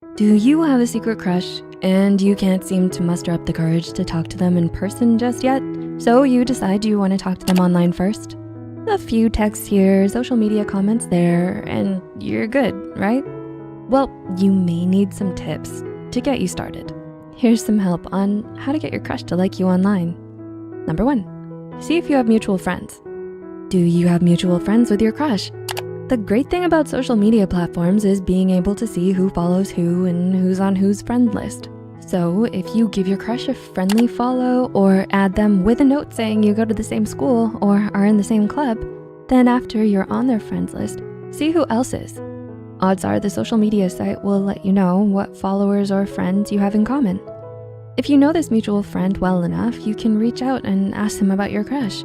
Do you have a secret crush and you can't seem to muster up the courage to talk to them in person just yet? So you decide you want to talk to them online first? A few texts here, social media comments there, and you're good, right? Well, you may need some tips to get you started. Here's some help on how to get your crush to like you online. Number 1, see if you have mutual friends. Do you have mutual friends with your crush? The great thing about social media platforms is being able to see who follows who and who's on whose friend list. So if you give your crush a friendly follow or add them with a note saying you go to the same school or are in the same club, then after you're on their friends list, see who else is. Odds are the social media site will let you know what followers or friends you have in common. If you know this mutual friend well enough, you can reach out and ask them about your crush.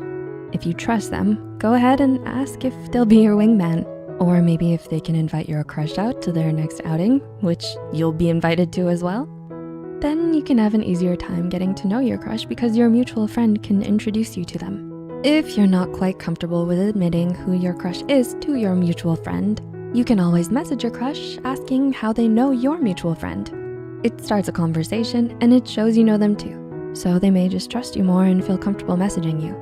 If you trust them, go ahead and ask if they'll be your wingman, or maybe if they can invite your crush out to their next outing, which you'll be invited to as well. Then you can have an easier time getting to know your crush because your mutual friend can introduce you to them. If you're not quite comfortable with admitting who your crush is to your mutual friend, you can always message your crush asking how they know your mutual friend. It starts a conversation and it shows you know them too, so they may just trust you more and feel comfortable messaging you.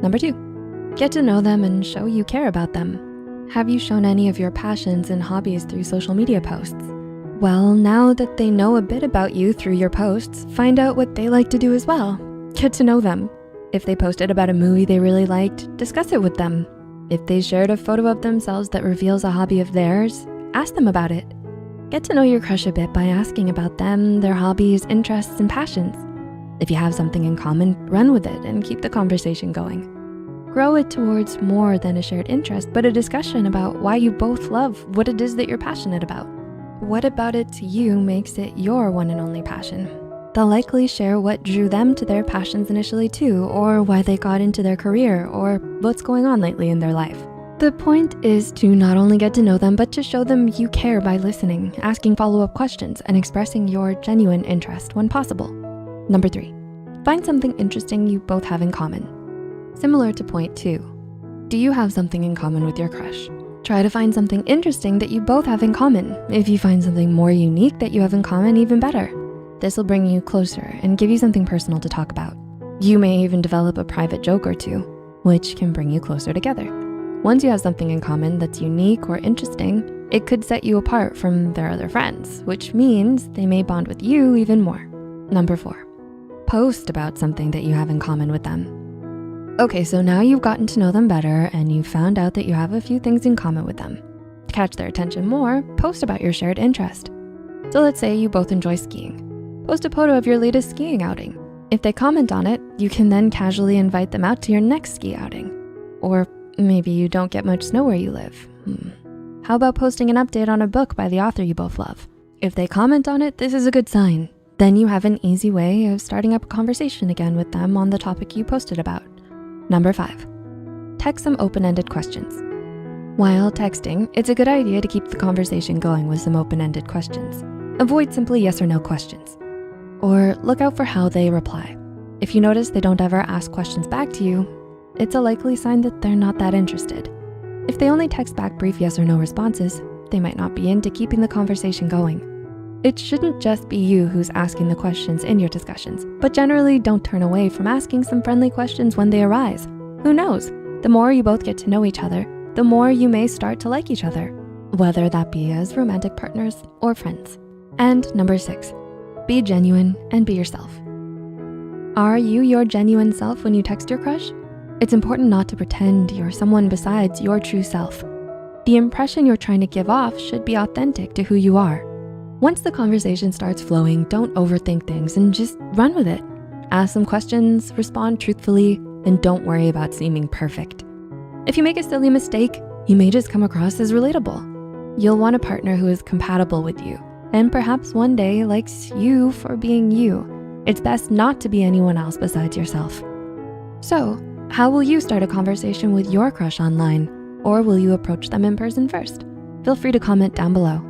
Number 2, get to know them and show you care about them. Have you shown any of your passions and hobbies through social media posts? Well, now that they know a bit about you through your posts, find out what they like to do as well. Get to know them. If they posted about a movie they really liked, discuss it with them. If they shared a photo of themselves that reveals a hobby of theirs, ask them about it. Get to know your crush a bit by asking about them, their hobbies, interests, and passions. If you have something in common, run with it and keep the conversation going. Grow it towards more than a shared interest, but a discussion about why you both love what it is that you're passionate about. What about it to you makes it your one and only passion? They'll likely share what drew them to their passions initially too, or why they got into their career, or what's going on lately in their life. The point is to not only get to know them, but to show them you care by listening, asking follow-up questions, and expressing your genuine interest when possible. Number 3, find something interesting you both have in common. Similar to point 2, do you have something in common with your crush? Try to find something interesting that you both have in common. If you find something more unique that you have in common, even better. This will bring you closer and give you something personal to talk about. You may even develop a private joke or two, which can bring you closer together. Once you have something in common that's unique or interesting, it could set you apart from their other friends, which means they may bond with you even more. Number 4, post about something that you have in common with them. Okay, so now you've gotten to know them better and you found out that you have a few things in common with them. To catch their attention more, post about your shared interest. So let's say you both enjoy skiing. Post a photo of your latest skiing outing. If they comment on it, you can then casually invite them out to your next ski outing. Or maybe you don't get much snow where you live. How about posting an update on a book by the author you both love? If they comment on it, this is a good sign. Then you have an easy way of starting up a conversation again with them on the topic you posted about. Number 5, text some open-ended questions. While texting, it's a good idea to keep the conversation going with some open-ended questions. Avoid simply yes or no questions. Or look out for how they reply. If you notice they don't ever ask questions back to you, it's a likely sign that they're not that interested. If they only text back brief yes or no responses, they might not be into keeping the conversation going. It shouldn't just be you who's asking the questions in your discussions, but generally don't turn away from asking some friendly questions when they arise. Who knows? The more you both get to know each other, the more you may start to like each other, whether that be as romantic partners or friends. And number 6, be genuine and be yourself. Are you your genuine self when you text your crush? It's important not to pretend you're someone besides your true self. The impression you're trying to give off should be authentic to who you are. Once the conversation starts flowing, don't overthink things and just run with it. Ask some questions, respond truthfully, and don't worry about seeming perfect. If you make a silly mistake, you may just come across as relatable. You'll want a partner who is compatible with you and perhaps one day likes you for being you. It's best not to be anyone else besides yourself. So, how will you start a conversation with your crush online? Or will you approach them in person first? Feel free to comment down below.